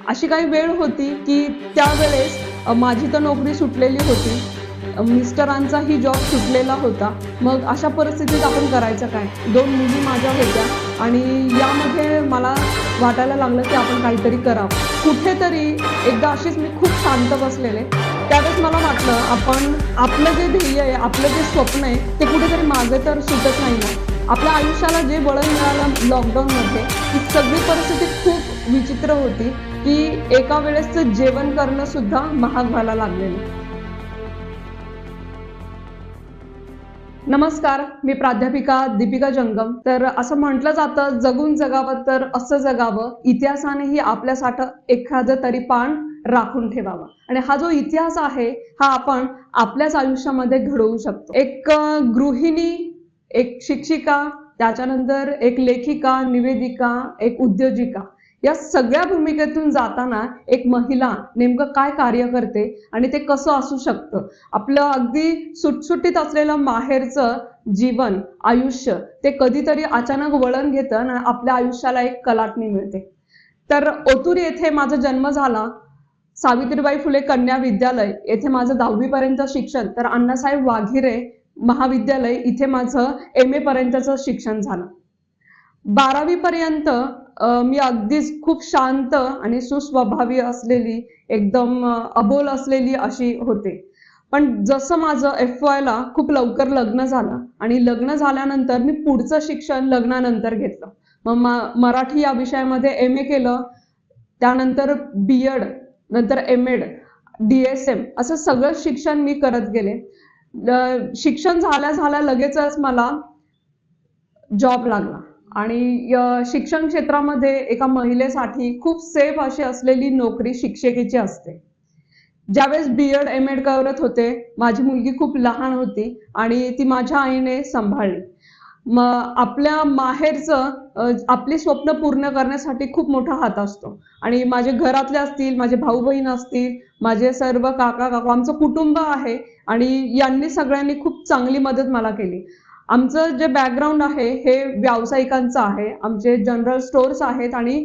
अशी काही वेळ होती की त्यावेळेस माझी तर नोकरी सुटलेली होती, मिस्टरांचाही जॉब सुटलेला होता. मग अशा परिस्थितीत आपण करायचं काय? 2 मुली माझ्या होत्या आणि यामध्ये मला वाटायला लागलं की आपण काहीतरी करावं. कुठेतरी एकदा अशीच मी खूप शांत बसलेले. त्यावेळेस मला वाटलं आपण आपलं जे ध्येय आहे, आपलं जे स्वप्न आहे ते कुठेतरी मागे तर सुटत नाही ना. आपल्या आयुष्याला जे वळण मिळालं लॉकडाऊनमध्ये, ती सगळी परिस्थिती खूप विचित्र होती की एका वेळेसचं जेवण करणं सुद्धा महाग व्हायला लागलेलं. नमस्कार, मी प्राध्यापिका दीपिका जंगम. तर असं म्हटलं जातं, जगून जगावं तर असं जगावं, इतिहासानेही आपल्यासाठी एखादं तरी पान राखून ठेवावं. आणि हा जो इतिहास आहे हा आपण आपल्याच आयुष्यामध्ये घडवू शकतो. एक गृहिणी, एक शिक्षिका, त्याच्यानंतर एक लेखिका, निवेदिका, एक उद्योजिका, या सगळ्या भूमिकेतून जाताना एक महिला नेमकं काय कार्य करते आणि ते कसं असू शकतं. आपलं अगदी सुटसुटीत असलेलं माहेरचं जीवन, आयुष्य ते कधीतरी अचानक वळण घेतं आणि आपल्या आयुष्याला एक कलाटणी मिळते. तर ओतूर येथे माझा जन्म झाला. सावित्रीबाई फुले कन्या विद्यालय येथे माझं 10वी पर्यंत शिक्षण, तर अण्णासाहेब वाघिरे महाविद्यालय इथे माझं MA पर्यंतचं शिक्षण झालं. 12वी पर्यंत मी अगदीच खूप शांत आणि सुस्वभावी असलेली, एकदम अबोल असलेली अशी होते. पण जसं माझं FY ला खूप लवकर लग्न झालं आणि लग्न झाल्यानंतर मी पुढचं शिक्षण लग्नानंतर घेतलं. मग मराठी या विषयामध्ये MA केलं, त्यानंतर B.Ed, नंतर M.Ed, DSM असं सगळं शिक्षण मी करत गेले. शिक्षण झाल्या लगेचच मला जॉब लागला आणि शिक्षण क्षेत्रामध्ये एका महिलेसाठी खूप सेफ अशी असलेली नोकरी शिक्षिकेची असते. ज्यावेळेस B.Ed, M.Ed करत होते, माझी मुलगी खूप लहान होती आणि ती माझ्या आईने सांभाळली. मग आपल्या माहेरचं आपली स्वप्न पूर्ण करण्यासाठी खूप मोठा हात असतो आणि माझे घरातले असतील, माझे भाऊ बहीण असतील, माझे सर्व काका काकू, आमचं कुटुंब आहे आणि यांनी सगळ्यांनी खूप चांगली मदत मला केली. आमचं जे बॅकग्राऊंड आहे हे व्यावसायिकांचं आहे. आमचे जनरल स्टोअर्स आहेत आणि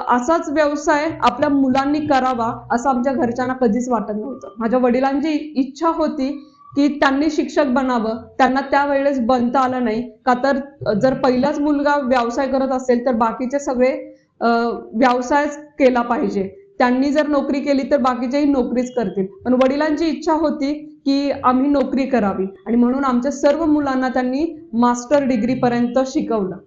असाच व्यवसाय आपल्या मुलांनी करावा असं आमच्या घरच्यांना कधीच वाटत नव्हतं. माझ्या वडिलांची इच्छा होती की त्यांनी शिक्षक बनावं. त्यांना त्यावेळेस बनता आलं नाही, का तर जर पहिलाच मुलगा व्यवसाय करत असेल तर बाकीचे सगळे व्यवसायच केला पाहिजे. त्यांनी जर नोकरी केली तर बाकीचेही नोकरीच करतील. पण वडिलांची इच्छा होती की आम्ही नोकरी करावी आणि म्हणून आमच्या सर्व मुलांना त्यांनी मास्टर डिग्री पर्यंत शिकवलं.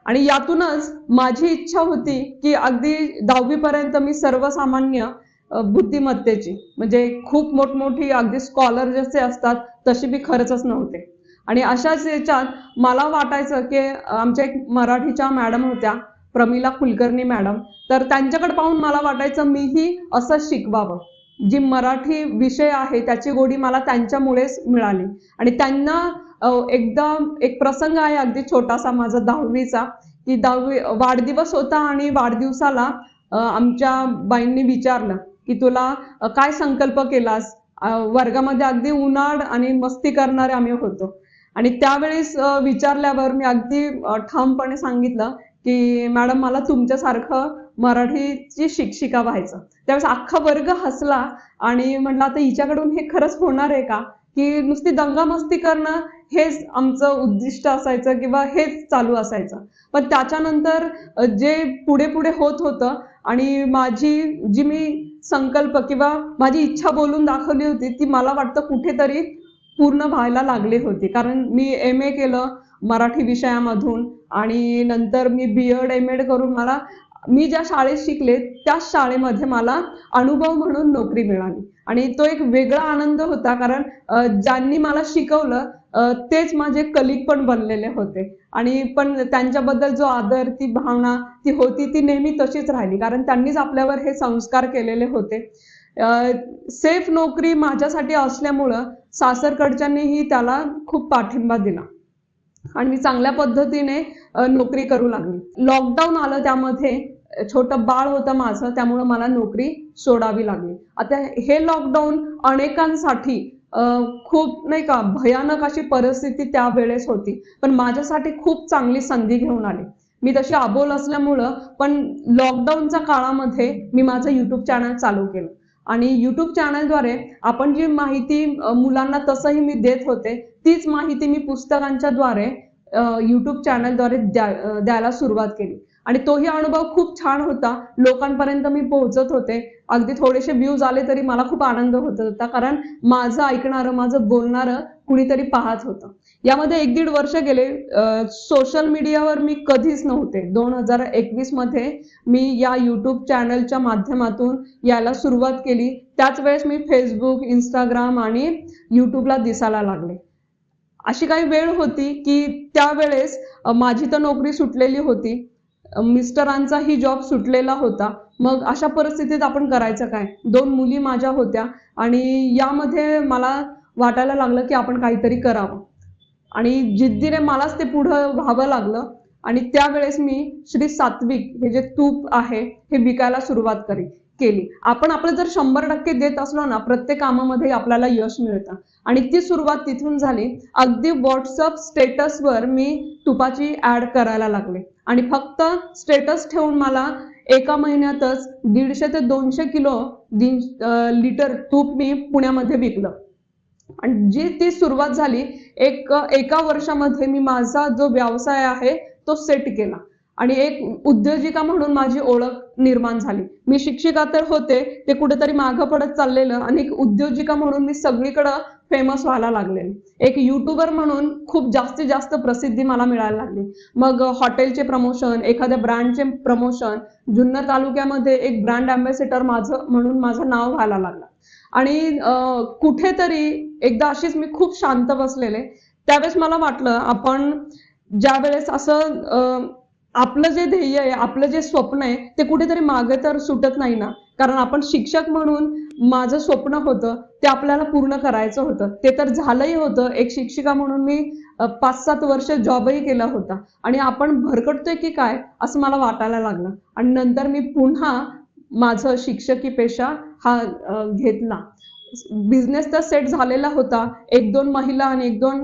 आणि यातूनच माझी इच्छा होती की अगदी 10वी पर्यंत मी सर्वसामान्य बुद्धिमत्तेची, म्हणजे खूप मोठमोठी अगदी स्कॉलर जसे असतात तशी मी खरंच नव्हते. आणि अशाच याच्यात मला वाटायचं की आमच्या एक मराठीच्या मॅडम होत्या, प्रमिला कुलकर्णी मॅडम, तर त्यांच्याकडे पाहून मला वाटायचं मीही असं शिकवावं. जी मराठी विषय आहे त्याची गोडी मला त्यांच्यामुळेच मिळाली. आणि त्यांना एकदा एक प्रसंग आहे अगदी छोटासा माझा 10वीचा, की 10वी वाढदिवस होता आणि वाढदिवसाला आमच्या बाईंनी विचारलं की तुला काय संकल्प केलास. वर्गामध्ये अगदी उन्हाळ आणि मस्ती करणारे आम्ही होतो आणि त्यावेळेस विचारल्यावर मी अगदी ठामपणे सांगितलं की मॅडम मला तुमच्यासारखं मराठीची शिक्षिका व्हायचं. त्यावेळेस अख्खा वर्ग हसला आणि म्हटलं आता हिच्याकडून हे खरंच होणार आहे का, की नुसती दंगामस्ती करणं हेच आमचं उद्दिष्ट असायचं किंवा हेच चालू असायचं. पण त्याच्यानंतर जे पुढे पुढे होत होतं आणि माझी जी मी संकल्प किंवा माझी इच्छा बोलून दाखवली होती ती मला वाटतं कुठेतरी पूर्ण व्हायला लागली होती. कारण मी MA केलं मराठी विषयामधून आणि नंतर मी B.Ed, M.Ed करून मी ज्या शाळेत शिकले त्याच शाळेमध्ये मला अनुभव म्हणून नोकरी मिळाली आणि तो एक वेगळा आनंद होता. कारण ज्यांनी मला शिकवलं तेच माझे कलीग पण बनलेले होते आणि पण त्यांच्याबद्दल जो आदर, ती भावना ती होती ती नेहमी तशीच राहिली, कारण त्यांनीच आपल्यावर हे संस्कार केलेले होते. सेफ नोकरी माझ्यासाठी असल्यामुळं सासरकडच्यांनीही त्याला खूप पाठिंबा दिला आणि मी चांगल्या पद्धतीने नोकरी करू लागली. लॉकडाऊन आलं, त्यामध्ये छोटं बाळ होतं माझं, त्यामुळे मला नोकरी सोडावी लागली. आता हे लॉकडाऊन अनेकांसाठी खूप नाही का भयानक अशी परिस्थिती त्यावेळेस होती, पण माझ्यासाठी खूप चांगली संधी घेऊन आली. मी तशी अबोल असल्यामुळं पण लॉकडाऊनच्या काळामध्ये मी माझं युट्यूब चॅनल चालू केलं आणि युट्यूब चॅनलद्वारे आपण जी माहिती मुलांना तसंही मी देत होते, तीच माहिती मी पुस्तकांच्या द्वारे युट्यूब चॅनलद्वारे द्यायला सुरुवात केली आणि तोही अनुभव खूप छान होता. लोकांपर्यंत मी पोहोचत होते. अगदी थोडेसे व्ह्यूज आले तरी मला खूप आनंद होत होता, कारण माझं ऐकणारं, माझं बोलणारं कुणीतरी पाहत होतं. यामध्ये 1-1.5 वर्ष गेले. सोशल मीडियावर मी कधीच नव्हते. 2021 मध्ये मी या युट्यूब चॅनलच्या माध्यमातून यायला सुरुवात केली. त्याच वेळेस मी फेसबुक, इंस्टाग्राम आणि युट्यूबला दिसायला लागले. अशी काही वेळ होती की त्यावेळेस माझी तर नोकरी सुटलेली होती, मिस्टरांचाही जॉब सुटलेला होता. मग अशा परिस्थितीत आपण करायचं काय? 2 मुली माझ्या होत्या आणि यामध्ये मला वाटायला लागलं की आपण काहीतरी करावं आणि जिद्दीने मलाच ते पुढं व्हावं लागलं आणि त्यावेळेस मी श्री सात्विक हे जे तूप आहे हे विकायला सुरुवात केली. आपण आपलं जर 100% देत असलो ना, प्रत्येक कामामध्ये आपल्याला यश मिळतं आणि ती सुरुवात तिथून झाली. अगदी व्हॉट्सअप स्टेटसवर मी तुपाची ऍड करायला लागले आणि फक्त स्टेटस ठेवून मला एका महिन्यातच 150 ते 200 किलो लिटर तूप मी पुण्यामध्ये विकलं आणि जी ती सुरुवात झाली. एका वर्षामध्ये मी माझा जो व्यवसाय आहे तो सेट केला आणि एक उद्योजिका म्हणून माझी ओळख निर्माण झाली. मी शिक्षिका तर होते, ते कुठेतरी मागं पडत चाललेलं आणि एक उद्योजिका म्हणून मी सगळीकडं फेमस व्हायला लागले. एक युट्यूबर म्हणून खूप जास्तीत जास्त प्रसिद्धी मला मिळायला लागली. मग हॉटेलचे प्रमोशन, एखाद्या ब्रँडचे प्रमोशन, जुन्नर तालुक्यामध्ये एक ब्रँड अँबॅसेडर म्हणून माझं नाव व्हायला लागलं आणि कुठेतरी एकदा अशीच मी खूप शांत बसलेले. त्यावेळेस मला वाटलं आपण ज्या वेळेस असं आपलं जे ध्येय आहे, आपलं जे स्वप्न आहे ते कुठेतरी मागे तर सुटत नाही ना, कारण आपण शिक्षक म्हणून माझं स्वप्न होतं ते आपल्याला पूर्ण करायचं होतं. ते तर झालंही होतं. एक शिक्षिका म्हणून मी 5-7 वर्ष जॉबही केला होता आणि आपण भरकटतोय की काय असं मला वाटायला लागलं आणि नंतर मी पुन्हा माझं शिक्षकी पेशा हा घेतला. बिझनेस तर सेट झालेला होता. 1-2 महिला आणि 1-2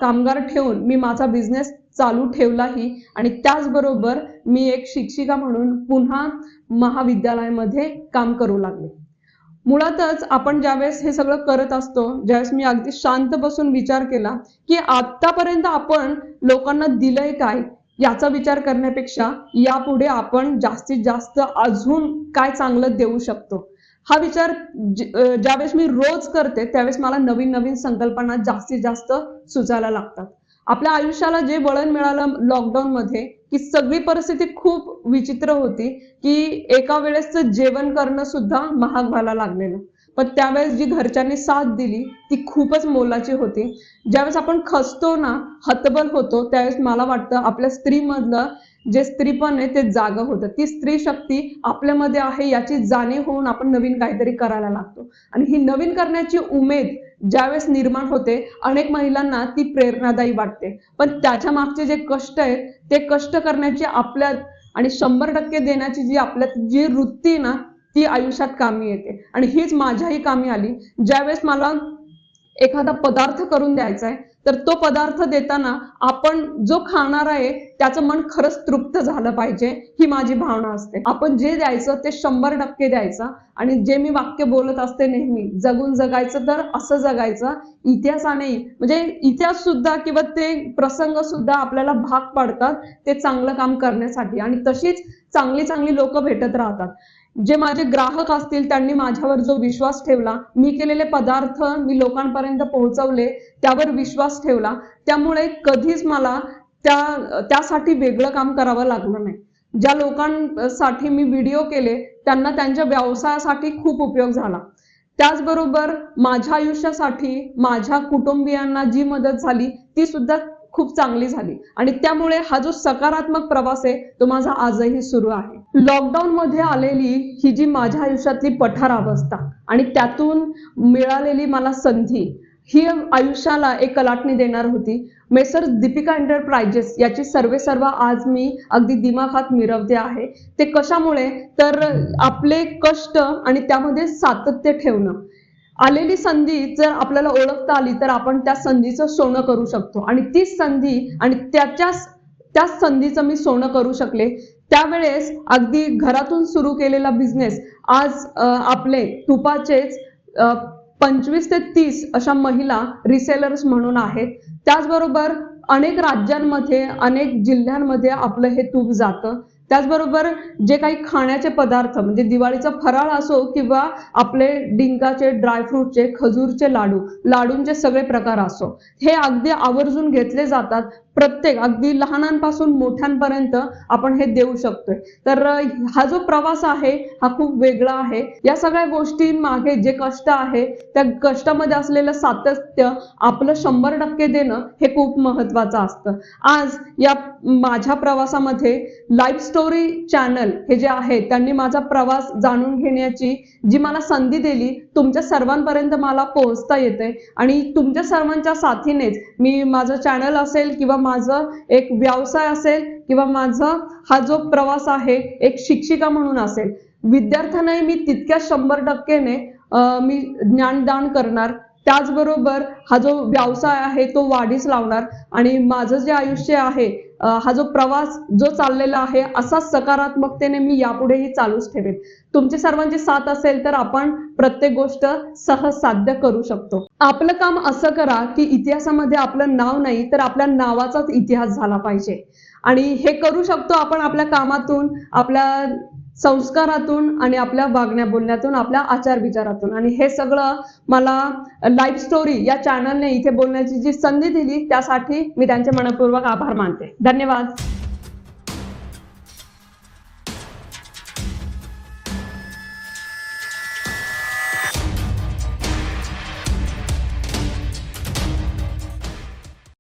कामगार ठेवून मी माझा बिझनेस चालू ठेवलाही आणि त्याचबरोबर मी एक शिक्षिका म्हणून पुन्हा महाविद्यालयामध्ये काम करू लागले. मुळातच आपण ज्यावेळेस हे सगळं करत असतो, ज्यावेळेस मी अगदी शांत बसून विचार केला की आतापर्यंत आपण लोकांना दिलंय काय याचा विचार करण्यापेक्षा यापुढे आपण जास्तीत जास्त अजून काय चांगलं देऊ शकतो हा विचार ज्यावेळेस मी रोज करते त्यावेळेस मला नवीन नवीन संकल्पना जास्तीत जास्त सुचायला लागतात. आपल्या आयुष्याला जे वळण मिळालं लॉकडाऊन मध्ये की सगळी परिस्थिती खूप विचित्र होती की एका वेळेसचं जेवण करणं सुद्धा महाग व्हायला लागलेलं, पण त्यावेळेस जी घरच्यांनी साथ दिली ती खूपच मोलाची होती. ज्यावेळेस आपण खचतो ना, हतबल होतो, त्यावेळेस मला वाटतं आपल्या स्त्रीमधलं जे स्त्रीपण आहे ते जागं होतं. ती स्त्री शक्ती आपल्यामध्ये आहे याची जाणीव होऊन आपण नवीन काहीतरी करायला लागतो आणि ही नवीन करण्याची उमेद ज्यावेळेस निर्माण होते अनेक महिलांना ती प्रेरणादायी वाटते. पण त्याच्या मागचे जे कष्ट आहेत ते कष्ट करण्याची आपल्यात आणि 100% देण्याची जी आपल्यात जी वृत्ती ना ती आयुष्यात कामी येते आणि हीच माझ्याही कामी आली. ज्यावेळेस मला एखादा पदार्थ करून द्यायचा आहे तर तो पदार्थ देताना आपण जो खाणार आहे त्याचं मन खरंच तृप्त झालं पाहिजे ही माझी भावना असते. आपण जे द्यायचं ते 100% द्यायचं आणि जे मी वाक्य बोलत असते नेहमी, जगून जगायचं तर असं जगायचं. इतिहासाने म्हणजे इतिहास सुद्धा किंवा ते प्रसंग सुद्धा आपल्याला भाग पाडतात ते चांगलं काम करण्यासाठी आणि तशीच चांगली चांगली लोक भेटत राहतात. जे माझे ग्राहक असतील त्यांनी माझ्यावर जो विश्वास ठेवला, मी केलेले पदार्थ मी लोकांपर्यंत पोहोचवले, त्यावर विश्वास ठेवला, त्यामुळे कधीच मला त्यासाठी वेगळं काम करावं लागलं नाही. ज्या लोकांसाठी मी व्हिडिओ केले त्यांना त्यांच्या व्यवसायासाठी खूप उपयोग झाला. त्याचबरोबर माझ्या आयुष्यासाठी माझ्या कुटुंबियांना जी मदत झाली ती सुद्धा खूप चांगली झाली आणि त्यामुळे हा जो सकारात्मक प्रवास आहे तो माझा आजही सुरू आहे. लॉकडाऊन मध्ये आलेली ही जी माझ्या आयुष्यातली पठार अवस्था आणि त्यातून मिळालेली मला संधी ही आयुष्याला एक कलाटणी देणार होती. मेसर्स दीपिका एंटरप्राइजेस याची सर्वेसर्वा आज मी अगदी दिमाखात मिरवते आहे. ते कशामुळे तर आपले कष्ट आणि त्यामध्ये सातत्य ठेवणं. आलेली संधी जर आपल्याला ओळखता आली तर आपण त्या संधीचं सोनं करू शकतो आणि तीच संधी आणि त्याच्याच त्याच संधीचं मी सोनं करू शकले. त्यावेळेस अगदी घरातून सुरू केलेला बिझनेस आज आपले तुपाचेच 25 ते 30 अशा महिला रिसेलर्स म्हणून आहेत. त्याचबरोबर अनेक राज्यांमध्ये, अनेक जिल्ह्यांमध्ये आपलं हे तूप जातं. त्याचबरोबर जे काही खाण्याचे पदार्थ म्हणजे दिवाळीचा फराळ असो किंवा आपले डिंकाचे, ड्रायफ्रूटचे, खजूरचे लाडूंचे सगळे प्रकार असो, हे अगदी आवर्जून घेतले जातात. प्रत्येक अगदी लहानांपासून मोठ्यांपर्यंत आपण हे देऊ शकतोय. तर हा जो प्रवास आहे हा खूप वेगळा आहे. या सगळ्या गोष्टींमागे जे कष्ट आहे त्या कष्टामध्ये असलेलं सातत्य आपलं 100% देणं हे खूप महत्वाचं असतं. आज या माझ्या प्रवासामध्ये लाईफ स्टोरी चॅनल हे जे आहे त्यांनी माझा प्रवास जाणून घेण्याची जी मला संधी दिली, तुमच्या सर्वांपर्यंत मला पोहोचता येते आणि तुमच्या सर्वांच्या साथीनेच मी माझं चॅनल असेल किंवा माझं एक व्यवसाय असेल किंवा माझा हा जो प्रवास आहे एक शिक्षिका म्हणून असेल, विद्यार्थ्यांनाही मी तितक्या 100%ने मी ज्ञानदान करणार. त्याचबरोबर हा जो व्यवसाय आहे तो वाढीस लावणार आणि माझं जे आयुष्य आहे, हा जो प्रवास जो चाललेला आहे असाच सकारात्मकतेने मी यापुढेही चालूच ठेवेन. तुमची सर्वांची साथ असेल तर आपण प्रत्येक गोष्ट सहज साध्य करू शकतो. आपलं काम असं करा की इतिहासामध्ये आपलं नाव नाही तर आपल्या नावाचाच इतिहास झाला पाहिजे आणि हे करू शकतो आपण आपल्या कामातून, आपल्या संस्कारातून आणि आपल्या वागण्या बोलण्यातून, आपल्या आचार विचारातून. आणि हे सगळं मला लाईफ स्टोरी या चॅनलने इथे बोलण्याची जी संधी दिली त्यासाठी मी त्यांचे मनपूर्वक आभार मानते. धन्यवाद.